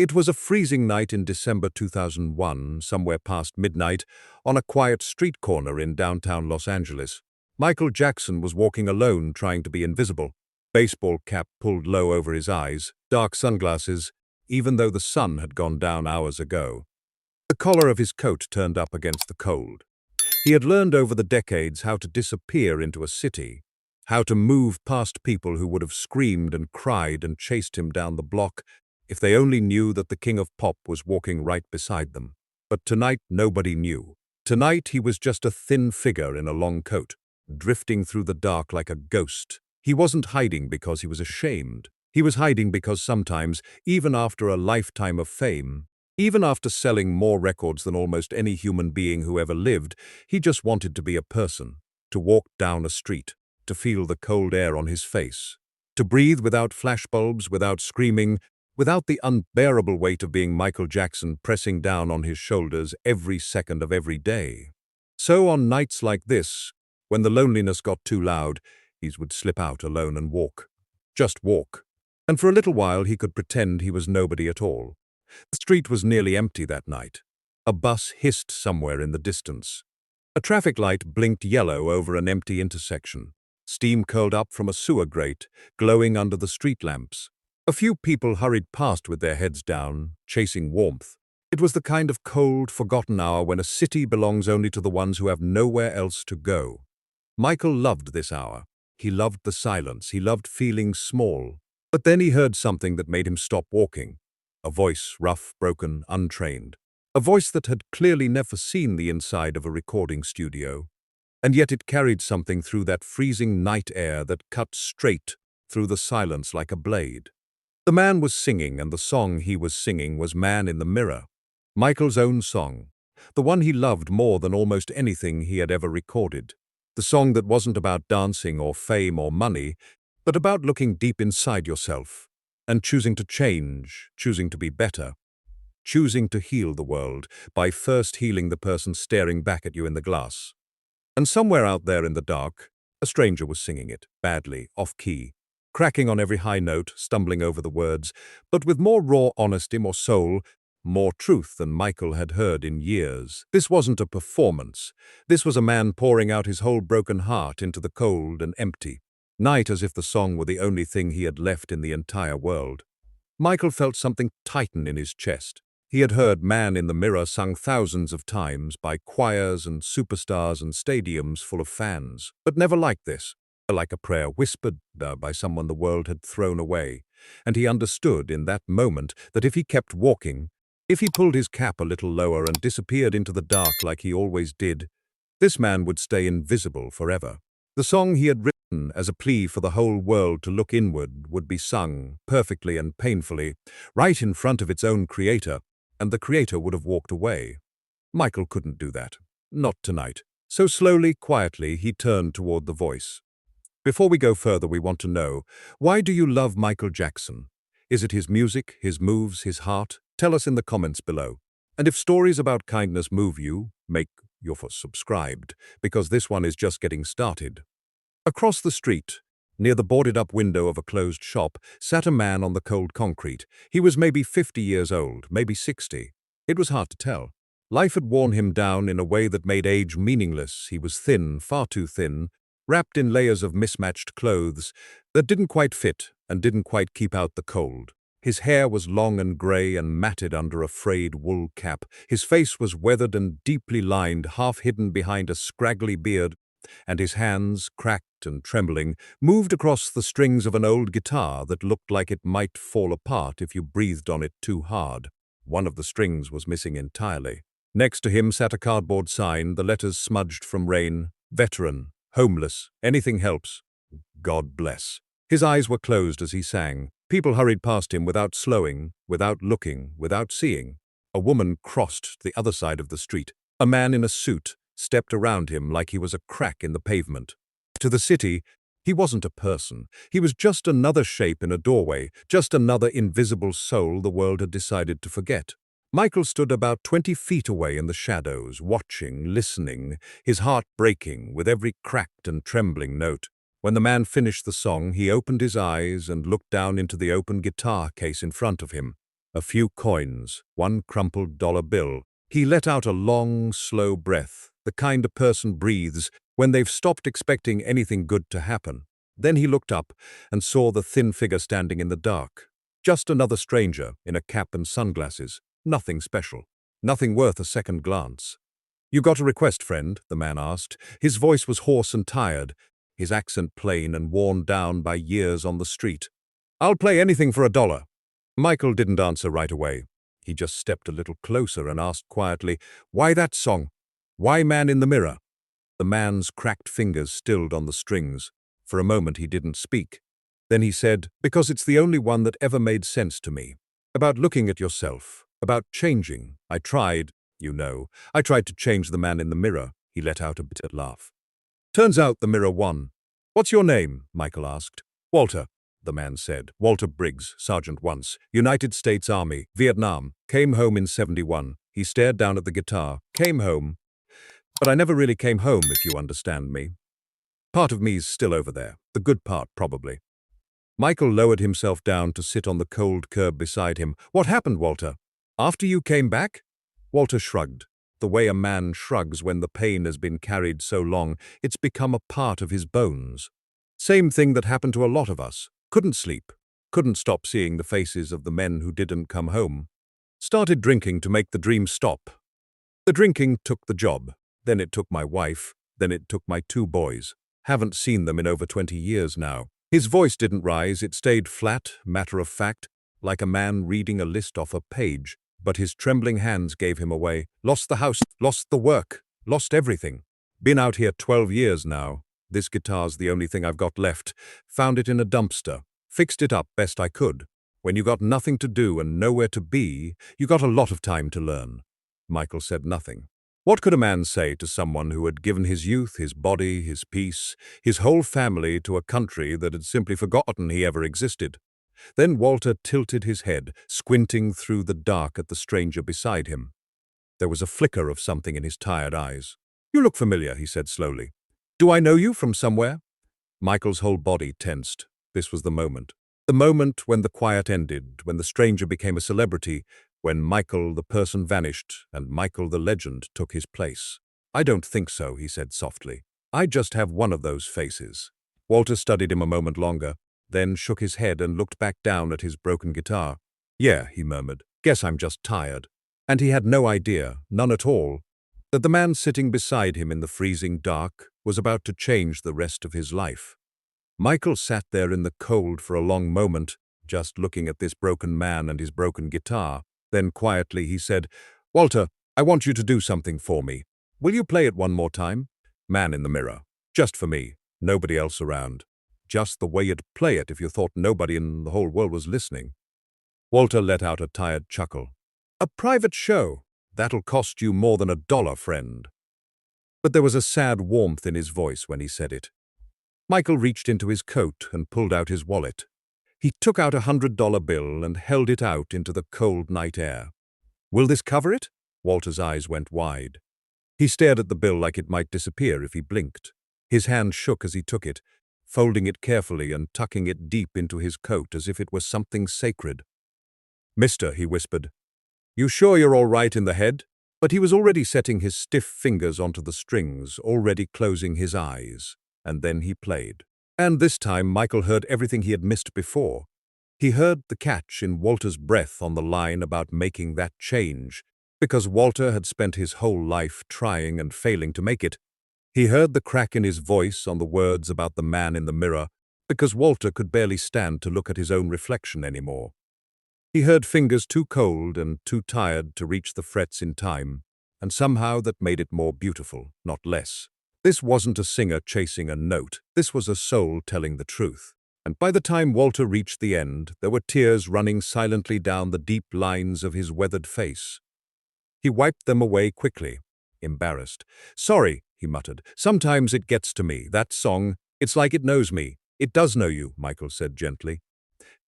It was a freezing night in December 2001, somewhere past midnight, on a quiet street corner in downtown Los Angeles. Michael Jackson was walking alone, trying to be invisible. Baseball cap pulled low over his eyes, dark sunglasses, even though the sun had gone down hours ago. The collar of his coat turned up against the cold. He had learned over the decades how to disappear into a city, how to move past people who would have screamed and cried and chased him down the block if they only knew that the king of pop was walking right beside them. But tonight nobody knew. Tonight he was just a thin figure in a long coat, drifting through the dark like a ghost. He wasn't hiding because he was ashamed. He was hiding because sometimes, even after a lifetime of fame, even after selling more records than almost any human being who ever lived, he just wanted to be a person, to walk down a street, to feel the cold air on his face, to breathe without flashbulbs, without screaming, without the unbearable weight of being Michael Jackson pressing down on his shoulders every second of every day. So on nights like this, when the loneliness got too loud, he would slip out alone and walk. Just walk. And for a little while he could pretend he was nobody at all. The street was nearly empty that night. A bus hissed somewhere in the distance. A traffic light blinked yellow over an empty intersection. Steam curled up from a sewer grate, glowing under the street lamps. A few people hurried past with their heads down, chasing warmth. It was the kind of cold, forgotten hour when a city belongs only to the ones who have nowhere else to go. Michael loved this hour. He loved the silence. He loved feeling small. But then he heard something that made him stop walking. A voice, rough, broken, untrained. A voice that had clearly never seen the inside of a recording studio. And yet it carried something through that freezing night air that cut straight through the silence like a blade. The man was singing, and the song he was singing was Man in the Mirror. Michael's own song. The one he loved more than almost anything he had ever recorded. The song that wasn't about dancing or fame or money, but about looking deep inside yourself and choosing to change, choosing to be better, choosing to heal the world by first healing the person staring back at you in the glass. And somewhere out there in the dark, a stranger was singing it, badly, off-key, cracking on every high note, stumbling over the words, but with more raw honesty, more soul, more truth than Michael had heard in years. This wasn't a performance. This was a man pouring out his whole broken heart into the cold and empty night, as if the song were the only thing he had left in the entire world. Michael felt something tighten in his chest. He had heard Man in the Mirror sung thousands of times by choirs and superstars and stadiums full of fans, but never like this. Like a prayer whispered by someone the world had thrown away, and he understood in that moment that if he kept walking, if he pulled his cap a little lower and disappeared into the dark like he always did, this man would stay invisible forever. The song he had written as a plea for the whole world to look inward would be sung, perfectly and painfully, right in front of its own creator, and the creator would have walked away. Michael couldn't do that. Not tonight. So slowly, quietly, he turned toward the voice. Before we go further, we want to know, why do you love Michael Jackson? Is it his music, his moves, his heart? Tell us in the comments below. And if stories about kindness move you, make you subscribed, because this one is just getting started. Across the street, near the boarded-up window of a closed shop, sat a man on the cold concrete. He was maybe 50 years old, maybe 60. It was hard to tell. Life had worn him down in a way that made age meaningless. He was thin, far too thin, wrapped in layers of mismatched clothes that didn't quite fit and didn't quite keep out the cold. His hair was long and grey and matted under a frayed wool cap. His face was weathered and deeply lined, half hidden behind a scraggly beard, and his hands, cracked and trembling, moved across the strings of an old guitar that looked like it might fall apart if you breathed on it too hard. One of the strings was missing entirely. Next to him sat a cardboard sign, the letters smudged from rain, veteran, homeless, anything helps. God bless. His eyes were closed as he sang. People hurried past him without slowing, without looking, without seeing. A woman crossed the other side of the street. A man in a suit stepped around him like he was a crack in the pavement. To the city, he wasn't a person. He was just another shape in a doorway, just another invisible soul the world had decided to forget. Michael stood about 20 feet away in the shadows, watching, listening, his heart breaking with every cracked and trembling note. When the man finished the song, he opened his eyes and looked down into the open guitar case in front of him. A few coins, one crumpled dollar bill. He let out a long, slow breath, the kind a person breathes when they've stopped expecting anything good to happen. Then he looked up and saw the thin figure standing in the dark. Just another stranger in a cap and sunglasses. Nothing special. Nothing worth a second glance. "You got a request, friend?" the man asked. His voice was hoarse and tired, his accent plain and worn down by years on the street. "I'll play anything for $1." Michael didn't answer right away. He just stepped a little closer and asked quietly, "Why that song? Why Man in the Mirror?" The man's cracked fingers stilled on the strings. For a moment he didn't speak. Then he said, "Because it's the only one that ever made sense to me. About looking at yourself. About changing. I tried, I tried to change the man in the mirror." He let out a bitter laugh. "Turns out the mirror won." "What's your name?" Michael asked. "Walter," the man said. "Walter Briggs, sergeant once. United States Army, Vietnam. Came home in '71. He stared down at the guitar. "Came home. But I never really came home, if you understand me. Part of me's still over there. The good part, probably." Michael lowered himself down to sit on the cold curb beside him. "What happened, Walter? After you came back?" Walter shrugged. The way a man shrugs when the pain has been carried so long, it's become a part of his bones. Same thing that happened to a lot of us. Couldn't sleep. Couldn't stop seeing the faces of the men who didn't come home. Started drinking to make the dream stop. The drinking took the job. Then it took my wife. Then it took my 2 boys. Haven't seen them in over 20 years now. His voice didn't rise. It stayed flat, matter of fact, like a man reading a list off a page. But his trembling hands gave him away. "Lost the house, lost the work, lost everything. Been out here 12 years now. This guitar's the only thing I've got left. Found it in a dumpster. Fixed it up best I could. When you got nothing to do and nowhere to be, you got a lot of time to learn." Michael said nothing. What could a man say to someone who had given his youth, his body, his peace, his whole family to a country that had simply forgotten he ever existed? Then Walter tilted his head, squinting through the dark at the stranger beside him. There was a flicker of something in his tired eyes. "You look familiar," he said slowly. "Do I know you from somewhere?" Michael's whole body tensed. This was the moment. The moment when the quiet ended, when the stranger became a celebrity, when Michael the person vanished and Michael the legend took his place. "I don't think so," he said softly. "I just have one of those faces." Walter studied him a moment longer, then shook his head and looked back down at his broken guitar. "Yeah," he murmured. "Guess I'm just tired." And he had no idea, none at all, that the man sitting beside him in the freezing dark was about to change the rest of his life. Michael sat there in the cold for a long moment, just looking at this broken man and his broken guitar. Then quietly he said, "Walter, I want you to do something for me. Will you play it one more time? Man in the Mirror. Just for me. Nobody else around. Just the way you'd play it if you thought nobody in the whole world was listening." Walter let out a tired chuckle. "A private show? That'll cost you more than $1, friend." But there was a sad warmth in his voice when he said it. Michael reached into his coat and pulled out his wallet. He took out a $100 bill and held it out into the cold night air. "Will this cover it?" Walter's eyes went wide. He stared at the bill like it might disappear if he blinked. His hand shook as he took it, folding it carefully and tucking it deep into his coat as if it was something sacred. "Mister," he whispered, "you sure you're all right in the head?" But he was already setting his stiff fingers onto the strings, already closing his eyes. And then he played. And this time Michael heard everything he had missed before. He heard the catch in Walter's breath on the line about making that change, because Walter had spent his whole life trying and failing to make it. He heard the crack in his voice on the words about the man in the mirror, because Walter could barely stand to look at his own reflection anymore. He heard fingers too cold and too tired to reach the frets in time, and somehow that made it more beautiful, not less. This wasn't a singer chasing a note, this was a soul telling the truth. And by the time Walter reached the end, there were tears running silently down the deep lines of his weathered face. He wiped them away quickly, embarrassed. "Sorry," he muttered. "Sometimes it gets to me, that song. It's like it knows me." "It does know you," Michael said gently.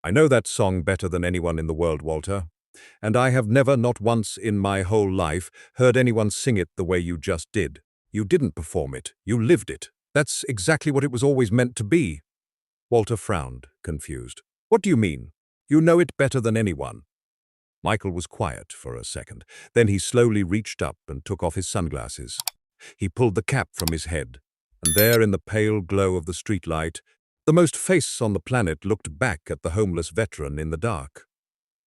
"I know that song better than anyone in the world, Walter. And I have never, not once in my whole life, heard anyone sing it the way you just did. You didn't perform it, you lived it. That's exactly what it was always meant to be." Walter frowned, confused. "What do you mean? You know it better than anyone." Michael was quiet for a second. Then he slowly reached up and took off his sunglasses. He pulled the cap from his head, and there in the pale glow of the streetlight, the most face on the planet looked back at the homeless veteran in the dark.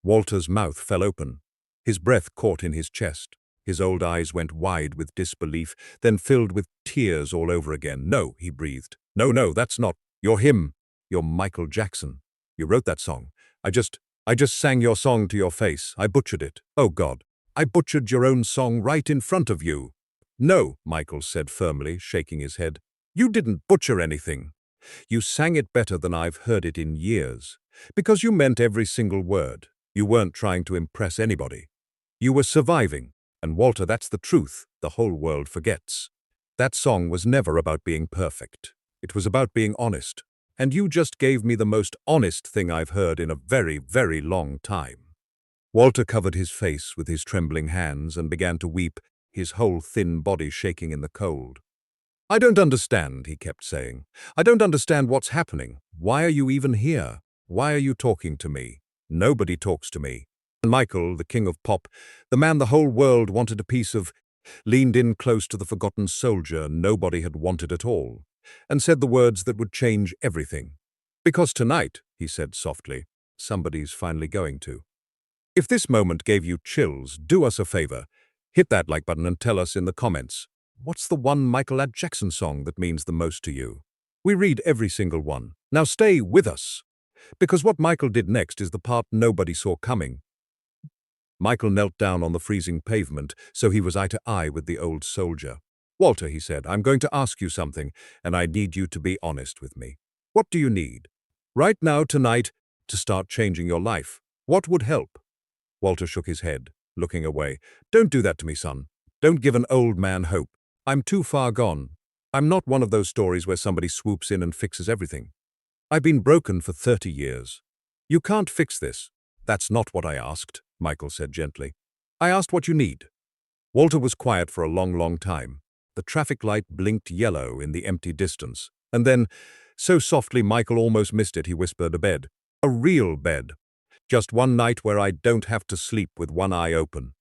Walter's mouth fell open. His breath caught in his chest. His old eyes went wide with disbelief, then filled with tears all over again. "No," he breathed. "No, that's not. You're him. You're Michael Jackson. You wrote that song. I just sang your song to your face. I butchered it. Oh God, I butchered your own song right in front of you." "No," Michael said firmly, shaking his head. "You didn't butcher anything. You sang it better than I've heard it in years. Because you meant every single word. You weren't trying to impress anybody. You were surviving. And Walter, that's the truth the whole world forgets. That song was never about being perfect. It was about being honest. And you just gave me the most honest thing I've heard in a very, very long time." Walter covered his face with his trembling hands and began to weep, his whole thin body shaking in the cold. "I don't understand," he kept saying. "I don't understand what's happening. Why are you even here? Why are you talking to me? Nobody talks to me." And Michael, the king of pop, the man the whole world wanted a piece of, leaned in close to the forgotten soldier nobody had wanted at all, and said the words that would change everything. "Because tonight," he said softly, "somebody's finally going to." If this moment gave you chills, do us a favor. Hit that like button and tell us in the comments, what's the one Michael Jackson song that means the most to you? We read every single one. Now stay with us, because what Michael did next is the part nobody saw coming. Michael knelt down on the freezing pavement, so he was eye to eye with the old soldier. "Walter," he said, "I'm going to ask you something, and I need you to be honest with me. What do you need? Right now, tonight, to start changing your life. What would help?" Walter shook his head, looking away. "Don't do that to me, son. Don't give an old man hope. I'm too far gone. I'm not one of those stories where somebody swoops in and fixes everything. I've been broken for 30 years. You can't fix this." "That's not what I asked," Michael said gently. "I asked what you need." Walter was quiet for a long, long time. The traffic light blinked yellow in the empty distance. And then, so softly Michael almost missed it, he whispered, "A bed. A real bed. Just one night where I don't have to sleep with one eye open.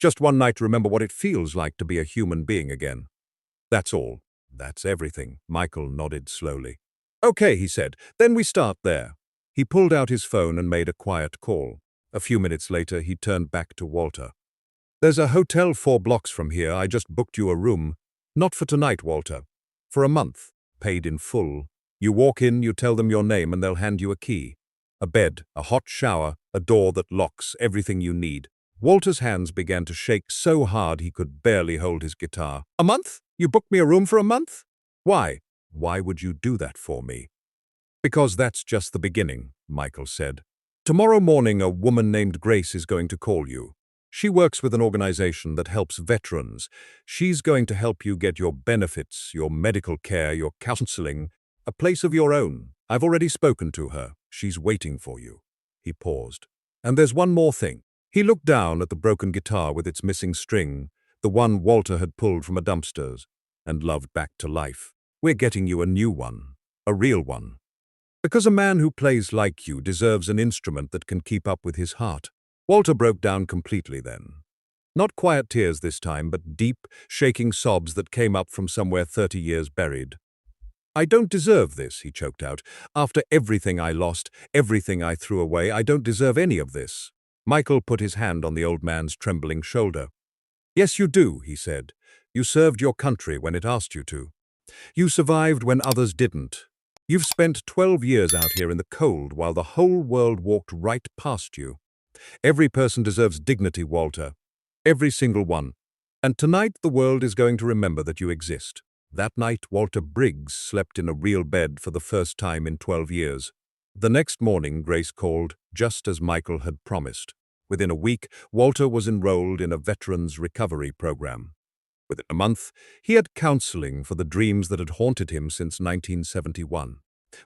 Just one night to remember what it feels like to be a human being again. That's all. That's everything." Michael nodded slowly. "Okay," he said, "then we start there." He pulled out his phone and made a quiet call. A few minutes later, he turned back to Walter. "There's a hotel 4 blocks from here. I just booked you a room. Not for tonight, Walter. For a month, paid in full. You walk in, you tell them your name, and they'll hand you a key. A bed, a hot shower, a door that locks, everything you need." Walter's hands began to shake so hard he could barely hold his guitar. "A month? You booked me a room for a month? Why? Why would you do that for me?" "Because that's just the beginning," Michael said. "Tomorrow morning, a woman named Grace is going to call you. She works with an organization that helps veterans. She's going to help you get your benefits, your medical care, your counseling, a place of your own. I've already spoken to her. She's waiting for you." He paused. "And there's one more thing." He looked down at the broken guitar with its missing string, the one Walter had pulled from a dumpster and loved back to life. "We're getting you a new one, a real one. Because a man who plays like you deserves an instrument that can keep up with his heart." Walter broke down completely then. Not quiet tears this time, but deep, shaking sobs that came up from somewhere 30 years buried. "I don't deserve this," he choked out. "After everything I lost, everything I threw away, I don't deserve any of this." Michael put his hand on the old man's trembling shoulder. "Yes, you do," he said. "You served your country when it asked you to. You survived when others didn't. You've spent 12 years out here in the cold while the whole world walked right past you. Every person deserves dignity, Walter. Every single one. And tonight the world is going to remember that you exist." That night, Walter Briggs slept in a real bed for the first time in 12 years. The next morning, Grace called, just as Michael had promised. Within a week, Walter was enrolled in a veterans recovery program. Within a month, he had counseling for the dreams that had haunted him since 1971.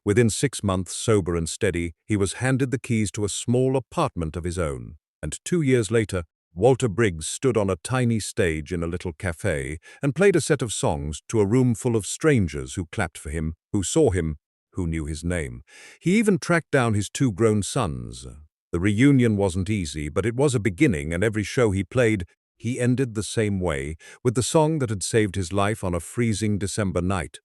Within 6 months, sober and steady, he was handed the keys to a small apartment of his own. And 2 years later, Walter Briggs stood on a tiny stage in a little cafe and played a set of songs to a room full of strangers who clapped for him, who saw him, who knew his name. He even tracked down his 2 grown sons. The reunion wasn't easy, but it was a beginning, and every show he played, he ended the same way, with the song that had saved his life on a freezing December night.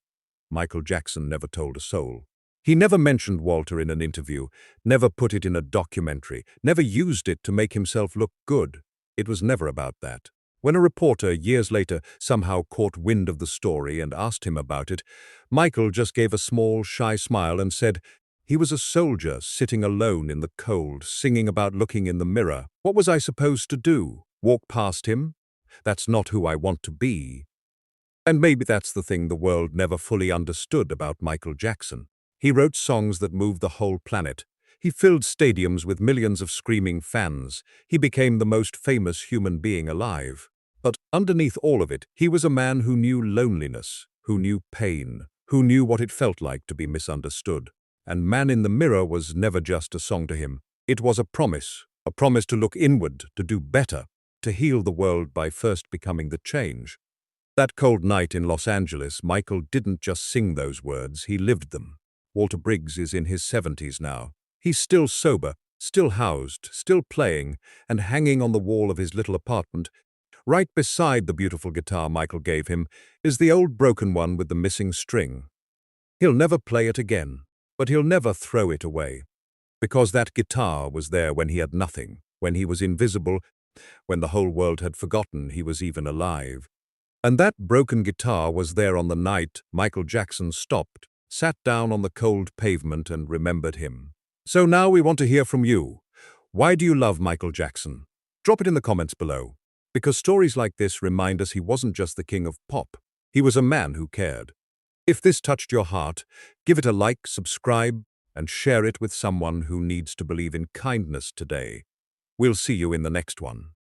Michael Jackson never told a soul. He never mentioned Walter in an interview, never put it in a documentary, never used it to make himself look good. It was never about that. When a reporter, years later, somehow caught wind of the story and asked him about it, Michael just gave a small, shy smile and said, "He was a soldier sitting alone in the cold, singing about looking in the mirror. What was I supposed to do? Walk past him? That's not who I want to be." And maybe that's the thing the world never fully understood about Michael Jackson. He wrote songs that moved the whole planet. He filled stadiums with millions of screaming fans. He became the most famous human being alive. But underneath all of it, he was a man who knew loneliness, who knew pain, who knew what it felt like to be misunderstood. And Man in the Mirror was never just a song to him. It was a promise to look inward, to do better, to heal the world by first becoming the change. That cold night in Los Angeles, Michael didn't just sing those words, he lived them. Walter Briggs is in his 70s now. He's still sober, still housed, still playing, and hanging on the wall of his little apartment. Right beside the beautiful guitar Michael gave him is the old broken one with the missing string. He'll never play it again, but he'll never throw it away. Because that guitar was there when he had nothing, when he was invisible, when the whole world had forgotten he was even alive. And that broken guitar was there on the night Michael Jackson stopped, sat down on the cold pavement and remembered him. So now we want to hear from you. Why do you love Michael Jackson? Drop it in the comments below. Because stories like this remind us he wasn't just the king of pop. He was a man who cared. If this touched your heart, give it a like, subscribe, and share it with someone who needs to believe in kindness today. We'll see you in the next one.